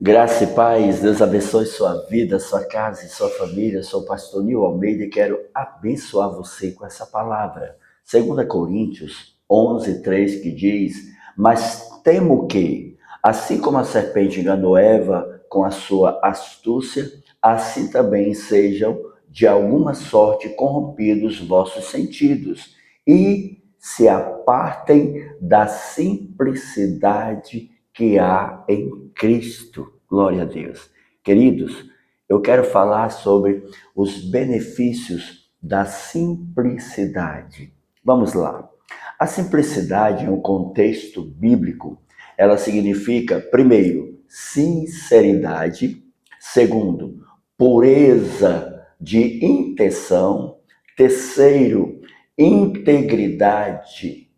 Graça e paz, Deus abençoe sua vida, sua casa e sua família. Sou o pastor Nil Almeida e quero abençoar você com essa palavra. 2 Coríntios 11:3, que diz: Mas temo que, assim como a serpente enganou Eva com a sua astúcia, assim também sejam de alguma sorte corrompidos vossos sentidos e se apartem da simplicidade que há em Cristo. Glória a Deus. Queridos, eu quero falar sobre os benefícios da simplicidade. Vamos lá. A simplicidade, em um contexto bíblico, ela significa, primeiro, sinceridade, segundo, pureza de intenção, terceiro, integridade,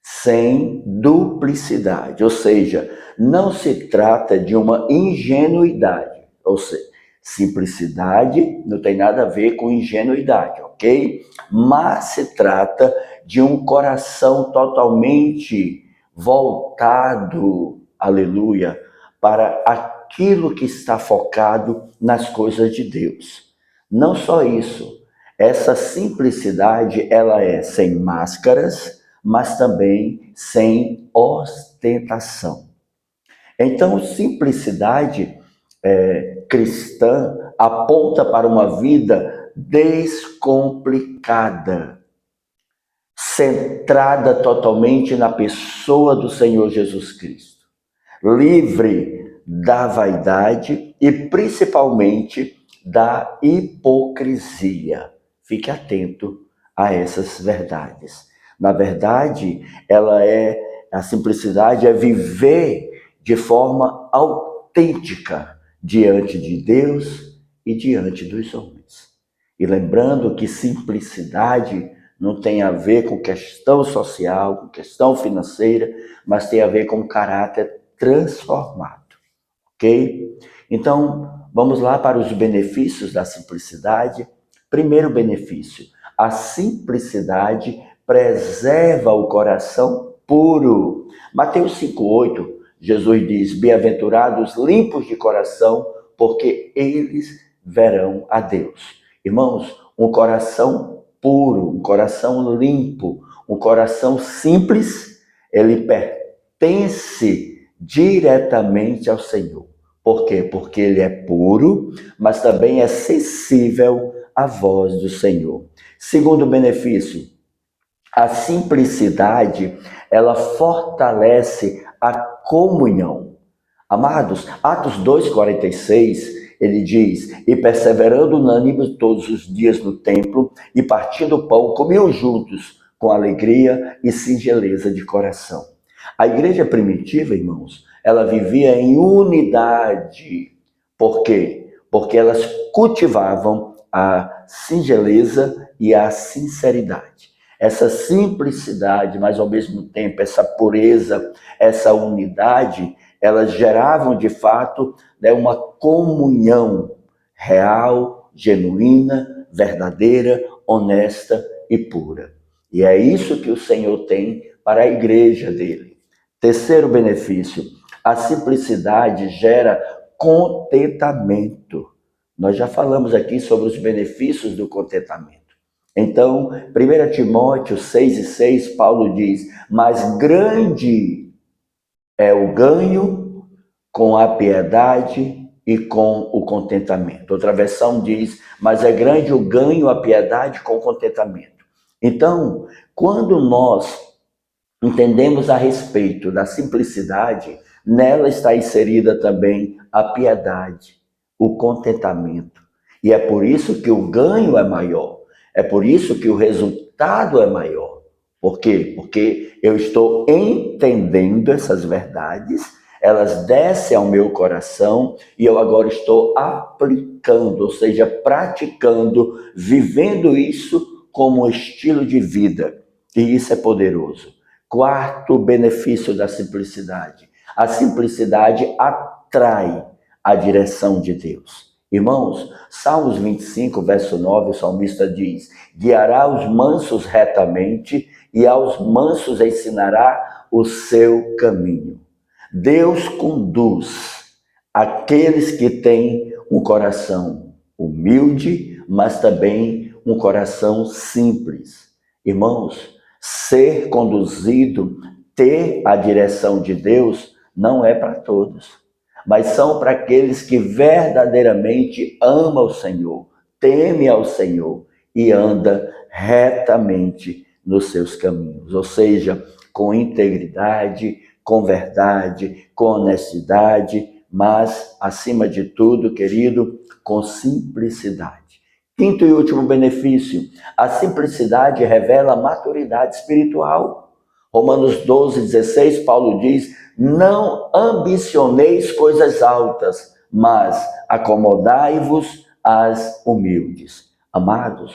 sem duplicidade, ou seja, não se trata de uma ingenuidade, ou seja, simplicidade não tem nada a ver com ingenuidade, ok? Mas se trata de um coração totalmente voltado, aleluia, para aquilo que está focado nas coisas de Deus. Não só isso, essa simplicidade, ela é sem máscaras, mas também sem ostentação. Então, simplicidade cristã aponta para uma vida descomplicada, centrada totalmente na pessoa do Senhor Jesus Cristo, livre da vaidade e principalmente da hipocrisia. Fique atento a essas verdades. Na verdade, a simplicidade é viver de forma autêntica diante de Deus e diante dos homens. E lembrando que simplicidade não tem a ver com questão social, com questão financeira, mas tem a ver com caráter transformado, ok? Então, vamos lá para os benefícios da simplicidade. Primeiro benefício, a simplicidade preserva o coração puro. Mateus 5:8, Jesus diz: Bem-aventurados limpos de coração, porque eles verão a Deus. Irmãos, um coração puro, um coração limpo, um coração simples, ele pertence diretamente ao Senhor. Por quê? Porque ele é puro, mas também é sensível à voz do Senhor. Segundo benefício, a simplicidade, ela fortalece a comunhão. Amados, Atos 2:46, ele diz: E perseverando unânimes todos os dias no templo, e partindo o pão, comiam juntos, com alegria e singeleza de coração. A igreja primitiva, irmãos, ela vivia em unidade. Por quê? Porque elas cultivavam a singeleza e a sinceridade. Essa simplicidade, mas ao mesmo tempo essa pureza, essa unidade, elas geravam de fato uma comunhão real, genuína, verdadeira, honesta e pura. E é isso que o Senhor tem para a igreja dele. Terceiro benefício, a simplicidade gera contentamento. Nós já falamos aqui sobre os benefícios do contentamento. Então, 1 Timóteo 6:6, Paulo diz: Mas grande é o ganho com a piedade e com o contentamento. Outra versão diz: Mas é grande o ganho, a piedade com o contentamento. Então, quando nós entendemos a respeito da simplicidade, nela está inserida também a piedade, o contentamento. E é por isso que o ganho é maior. É por isso que o resultado é maior. Por quê? Porque eu estou entendendo essas verdades, elas descem ao meu coração e eu agora estou aplicando, ou seja, praticando, vivendo isso como um estilo de vida. E isso é poderoso. Quarto benefício da simplicidade. A simplicidade atrai a direção de Deus. Irmãos, Salmos 25, verso 9, o salmista diz: Guiará os mansos retamente e aos mansos ensinará o seu caminho. Deus conduz aqueles que têm um coração humilde, mas também um coração simples. Irmãos, ser conduzido, ter a direção de Deus, não é para todos, mas são para aqueles que verdadeiramente amam o Senhor, temem ao Senhor e anda retamente nos seus caminhos, ou seja, com integridade, com verdade, com honestidade, mas, acima de tudo, querido, com simplicidade. Quinto e último benefício, a simplicidade revela maturidade espiritual. Romanos 12:16, Paulo diz, não ambicioneis coisas altas, mas acomodai-vos às humildes. Amados,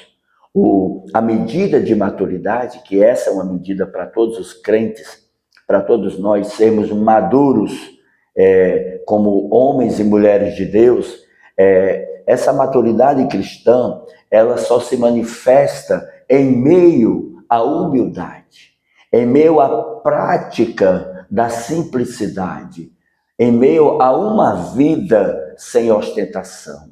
a medida de maturidade, que essa é uma medida para todos os crentes, para todos nós sermos maduros, como homens e mulheres de Deus, essa maturidade cristã, ela só se manifesta em meio à humildade, em meio à prática da simplicidade, em meio a uma vida sem ostentação,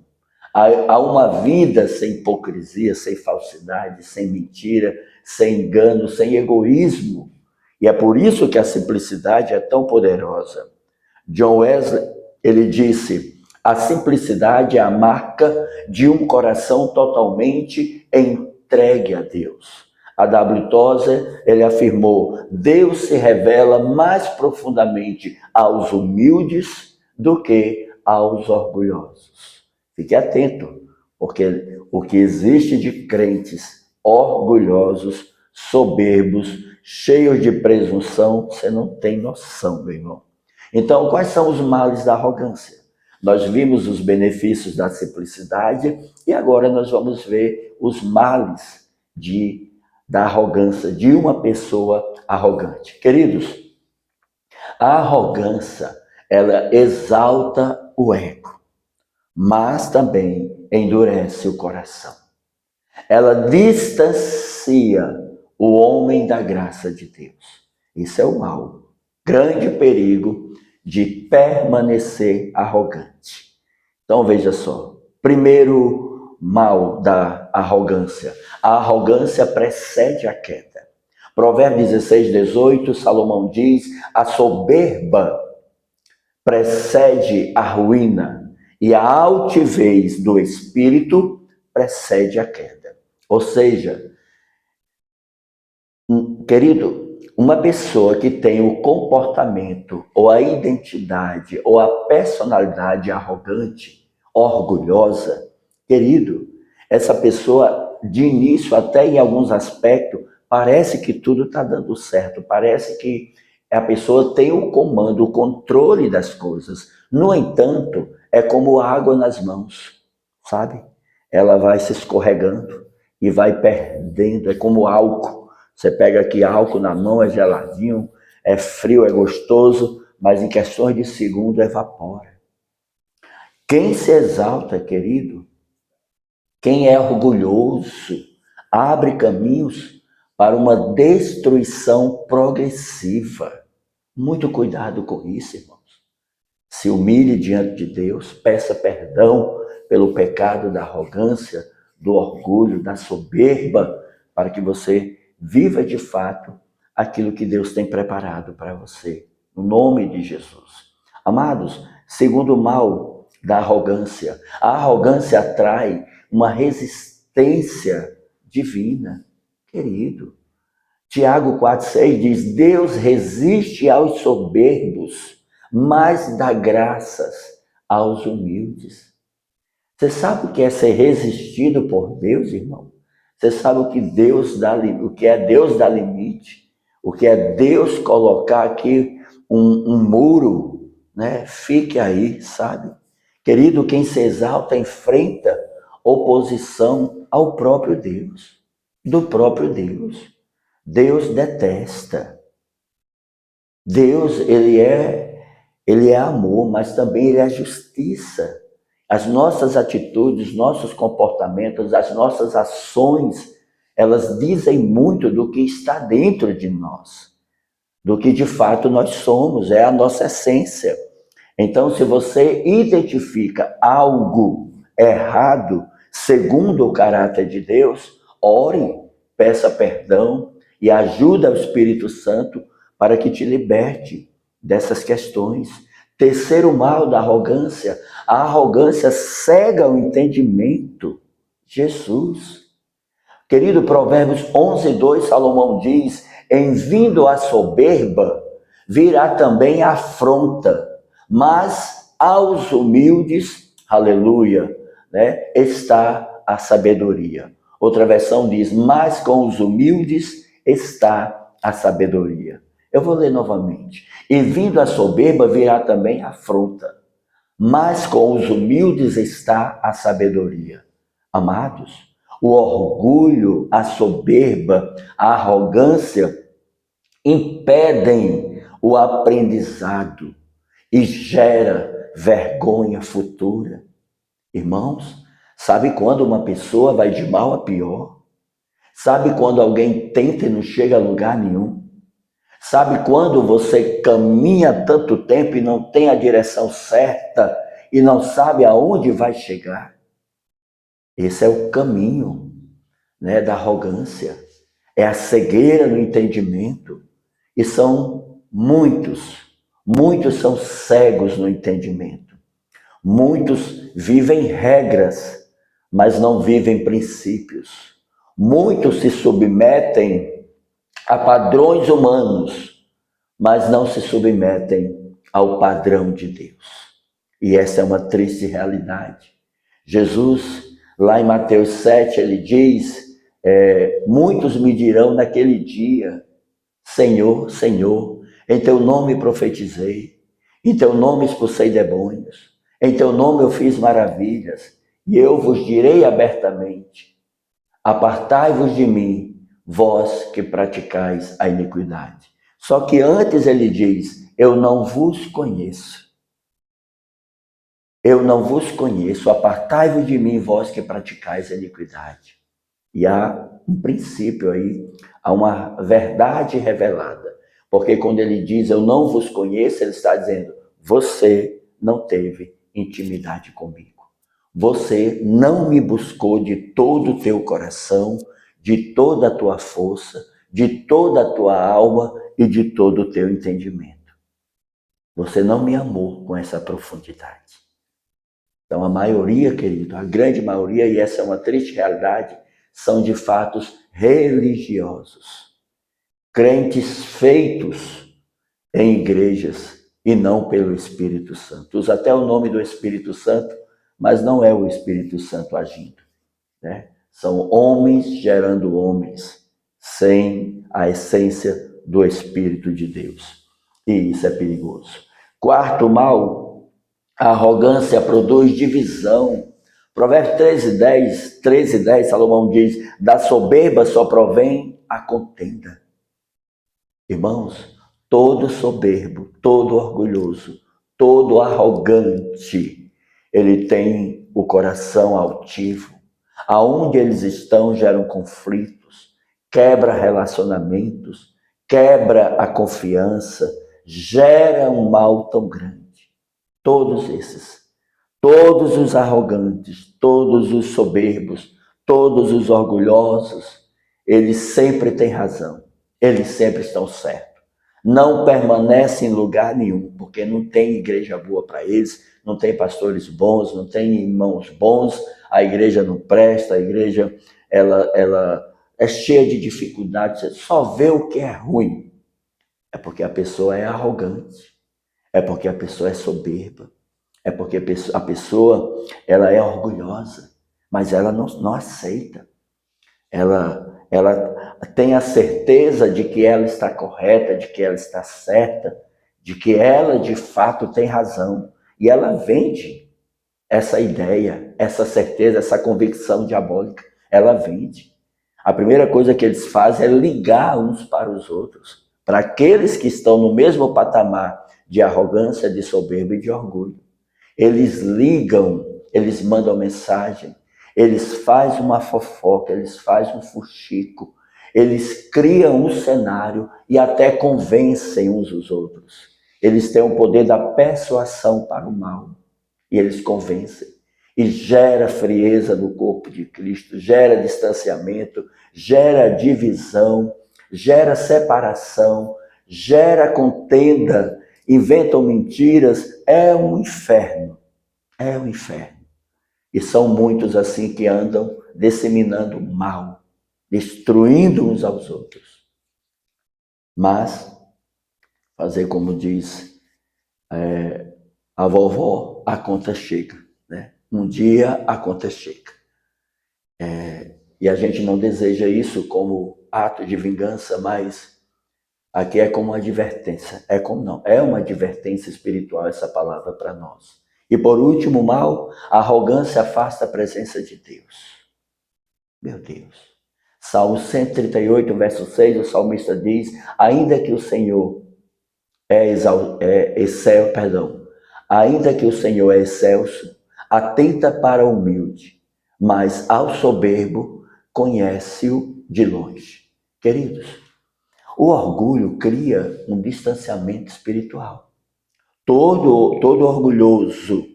a uma vida sem hipocrisia, sem falsidade, sem mentira, sem engano, sem egoísmo. E é por isso que a simplicidade é tão poderosa. John Wesley, ele disse, a simplicidade é a marca de um coração totalmente entregue a Deus. A W. Tozer, ele afirmou, Deus se revela mais profundamente aos humildes do que aos orgulhosos. Fique atento, porque o que existe de crentes orgulhosos, soberbos, cheios de presunção, você não tem noção, meu irmão. Então, quais são os males da arrogância? Nós vimos os benefícios da simplicidade e agora nós vamos ver os males da arrogância, de uma pessoa arrogante. Queridos, a arrogância, ela exalta o ego, mas também endurece o coração. Ela distancia o homem da graça de Deus. Isso é o mal. Grande perigo de permanecer arrogante. Então veja só, primeiro mal da arrogância. A arrogância precede a queda. Provérbios 16:18, Salomão diz, a soberba precede a ruína e a altivez do espírito precede a queda. Ou seja, querido, uma pessoa que tem o comportamento, ou a identidade, ou a personalidade arrogante, orgulhosa, querido, essa pessoa, de início, até em alguns aspectos, parece que tudo está dando certo, parece que a pessoa tem o comando, o controle das coisas. No entanto, é como água nas mãos, sabe? Ela vai se escorregando e vai perdendo, é como álcool. Você pega aqui álcool na mão, é geladinho, é frio, é gostoso, mas em questões de segundo evapora. Quem se exalta, querido, quem é orgulhoso, abre caminhos para uma destruição progressiva. Muito cuidado com isso, irmãos. Se humilhe diante de Deus, peça perdão pelo pecado da arrogância, do orgulho, da soberba, para que você viva de fato aquilo que Deus tem preparado para você, no nome de Jesus. Amados, segundo mal da arrogância, a arrogância atrai uma resistência divina, querido. Tiago 4,6 diz, Deus resiste aos soberbos, mas dá graças aos humildes. Você sabe o que é ser resistido por Deus, irmão? Você sabe o que o que é Deus dar limite? O que é Deus colocar aqui um muro, né? Fique aí, sabe? Querido, quem se exalta enfrenta oposição ao próprio Deus, do próprio Deus. Deus detesta. Deus, ele é amor, mas também ele é justiça. As nossas atitudes, nossos comportamentos, as nossas ações, elas dizem muito do que está dentro de nós, do que de fato nós somos, é a nossa essência. Então, se você identifica algo errado, segundo o caráter de Deus, ore, peça perdão e ajude o Espírito Santo para que te liberte dessas questões. Terceiro mal da arrogância, a arrogância cega o entendimento. Jesus. Querido, Provérbios 11:2, Salomão diz, em vindo a soberba, virá também a afronta, mas aos humildes, aleluia, né, está a sabedoria. Outra versão diz, mas com os humildes está a sabedoria. Eu vou ler novamente. E vindo a soberba, virá também a afronta, mas com os humildes está a sabedoria. Amados, o orgulho, a soberba, a arrogância impedem o aprendizado e gera vergonha futura. Irmãos, sabe quando uma pessoa vai de mal a pior? Sabe quando alguém tenta e não chega a lugar nenhum? Sabe quando você caminha tanto tempo e não tem a direção certa e não sabe aonde vai chegar? Esse é o caminho, né, da arrogância. É a cegueira no entendimento. E são muitos são cegos no entendimento. Muitos vivem regras, mas não vivem princípios. Muitos se submetem a padrões humanos, mas não se submetem ao padrão de Deus. E essa é uma triste realidade. Jesus, lá em Mateus 7, ele diz, muitos me dirão naquele dia, Senhor, Senhor, em teu nome profetizei, em teu nome expulsei demônios, em teu nome eu fiz maravilhas, e eu vos direi abertamente, apartai-vos de mim, vós que praticais a iniquidade. Só que antes ele diz, eu não vos conheço. Eu não vos conheço, apartai-vos de mim, vós que praticais a iniquidade. E há um princípio aí, há uma verdade revelada. Porque quando ele diz, eu não vos conheço, ele está dizendo, você não teve intimidade comigo. Você não me buscou de todo o teu coração, de toda a tua força, de toda a tua alma e de todo o teu entendimento. Você não me amou com essa profundidade. Então a maioria, querido, a grande maioria, e essa é uma triste realidade, são de fatos religiosos. Crentes feitos em igrejas e não pelo Espírito Santo. Usa até o nome do Espírito Santo, mas não é o Espírito Santo agindo, né? São homens gerando homens, sem a essência do Espírito de Deus. E isso é perigoso. Quarto mal, a arrogância produz divisão. Provérbios 13:10, Salomão diz, da soberba só provém a contenda. Irmãos, todo soberbo, todo orgulhoso, todo arrogante, ele tem o coração altivo. Aonde eles estão geram conflitos, quebra relacionamentos, quebra a confiança, gera um mal tão grande. Todos esses, todos os arrogantes, todos os soberbos, todos os orgulhosos, eles sempre têm razão, eles sempre estão certos. Não permanecem em lugar nenhum, porque não tem igreja boa para eles, não tem pastores bons, não tem irmãos bons, a igreja não presta, a igreja ela é cheia de dificuldades, você só vê o que é ruim. É porque a pessoa é arrogante, é porque a pessoa é soberba, é porque a pessoa ela é orgulhosa, mas ela não aceita. Ela tem a certeza de que ela está correta, de que ela está certa, de que ela de fato tem razão. E ela vende essa ideia, essa certeza, essa convicção diabólica. Ela vende. A primeira coisa que eles fazem é ligar uns para os outros, para aqueles que estão no mesmo patamar de arrogância, de soberba e de orgulho. Eles ligam, eles mandam mensagem, eles fazem uma fofoca, eles fazem um fuxico, eles criam um cenário e até convencem uns os outros. Eles têm o poder da persuasão para o mal. E eles convencem. E gera frieza no corpo de Cristo, gera distanciamento, gera divisão, gera separação, gera contenda, inventam mentiras. É um inferno. É um inferno. E são muitos assim que andam disseminando mal, destruindo uns aos outros. Mas, fazer como diz a vovó, a conta chega, né? Um dia a conta chega. E a gente não deseja isso como ato de vingança, mas aqui é como uma advertência. É uma advertência espiritual essa palavra para nós. E por último, mal, a arrogância afasta a presença de Deus. Meu Deus. Salmo 138, verso 6, o salmista diz: ainda que o Senhor ainda que o Senhor é excelso, atenta para o humilde, mas ao soberbo conhece-o de longe. Queridos, o orgulho cria um distanciamento espiritual. Todo orgulhoso,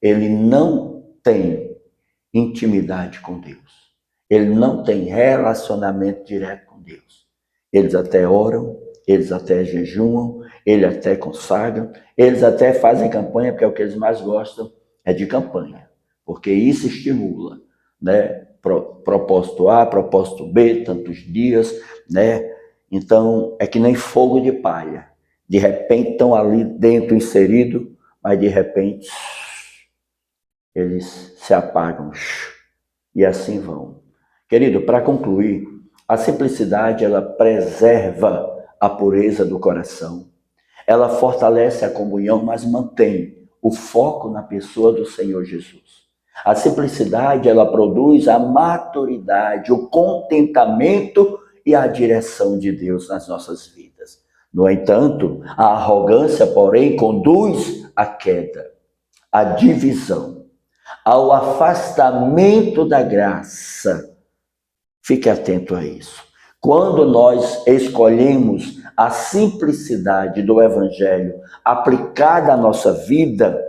ele não tem intimidade com Deus. Ele não tem relacionamento direto com Deus. Eles até oram, eles até jejuam, eles até consagram, eles até fazem campanha, porque é o que eles mais gostam é de campanha, porque isso estimula, né? Propósito A, propósito B, tantos dias, né? Então, é que nem fogo de palha. De repente estão ali dentro inseridos, mas de repente eles se apagam e assim vão. Querido, para concluir, a simplicidade ela preserva a pureza do coração. Ela fortalece a comunhão, mas mantém o foco na pessoa do Senhor Jesus. A simplicidade ela produz a maturidade, o contentamento e a direção de Deus nas nossas vidas. No entanto, a arrogância, porém, conduz à queda, à divisão, ao afastamento da graça. Fique atento a isso. Quando nós escolhemos a simplicidade do Evangelho aplicada à nossa vida,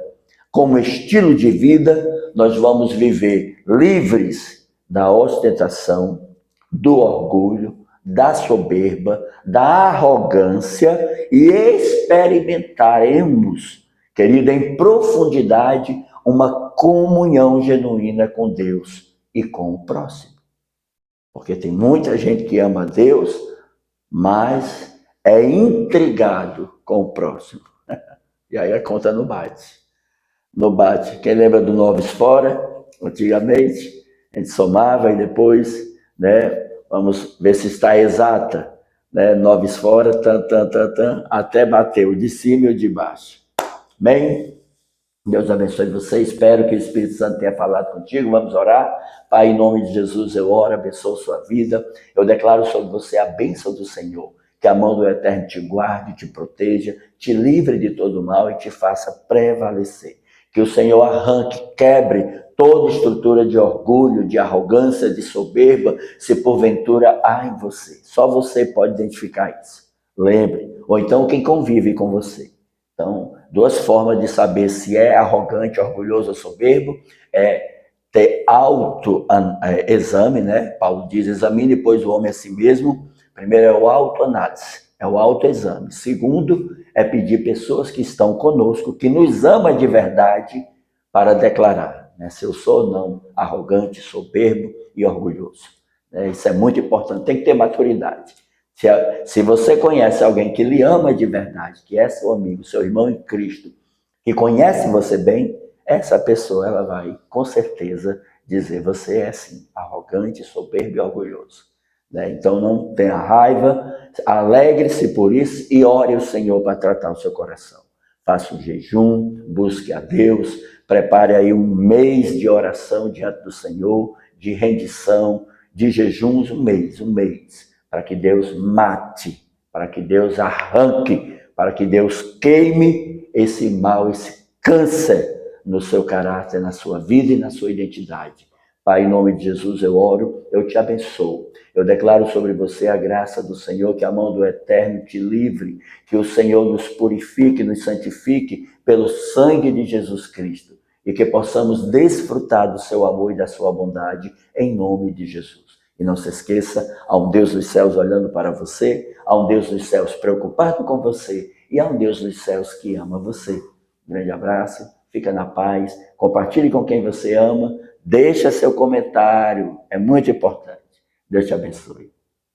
como estilo de vida, nós vamos viver livres da ostentação, do orgulho, da soberba, da arrogância e experimentaremos, querido, em profundidade, uma comunhão genuína com Deus e com o próximo. Porque tem muita gente que ama a Deus, mas é intrigado com o próximo. E aí a conta não bate. Não bate. Quem lembra do Noves Fora? Antigamente, a gente somava e depois, né, vamos ver se está exata. Né, Noves Fora, até bater o de cima e o de baixo. Bem, Deus abençoe você, espero que o Espírito Santo tenha falado contigo, vamos orar. Pai, em nome de Jesus eu oro, abençoo sua vida, eu declaro sobre você a bênção do Senhor, que a mão do Eterno te guarde, te proteja, te livre de todo mal e te faça prevalecer. Que o Senhor arranque, quebre toda estrutura de orgulho, de arrogância, de soberba, se porventura há em você. Só você pode identificar isso. Lembre, ou então quem convive com você. Então, duas formas de saber se é arrogante, orgulhoso ou soberbo é ter autoexame, né? Paulo diz, examine, pois, o homem a si mesmo. Primeiro é o autoanálise, é o autoexame. Segundo é pedir pessoas que estão conosco, que nos amam de verdade, para declarar, né, se eu sou ou não arrogante, soberbo e orgulhoso. Isso é muito importante, tem que ter maturidade. Se você conhece alguém que lhe ama de verdade, que é seu amigo, seu irmão em Cristo, que conhece você bem, essa pessoa ela vai, com certeza, dizer, você é sim, arrogante, soberbo e orgulhoso. Então não tenha raiva, alegre-se por isso e ore ao Senhor para tratar o seu coração. Faça um jejum, busque a Deus, prepare aí um mês de oração diante do Senhor, de rendição, de jejuns, um mês, para que Deus mate, para que Deus arranque, para que Deus queime esse mal, esse câncer no seu caráter, na sua vida e na sua identidade. Pai, em nome de Jesus eu oro, eu te abençoo. Eu declaro sobre você a graça do Senhor, que a mão do Eterno te livre, que o Senhor nos purifique, nos santifique pelo sangue de Jesus Cristo e que possamos desfrutar do seu amor e da sua bondade em nome de Jesus. E não se esqueça, há um Deus dos céus olhando para você, há um Deus dos céus preocupado com você e há um Deus dos céus que ama você. Um grande abraço, fica na paz, compartilhe com quem você ama, deixa seu comentário, é muito importante. Deus te abençoe.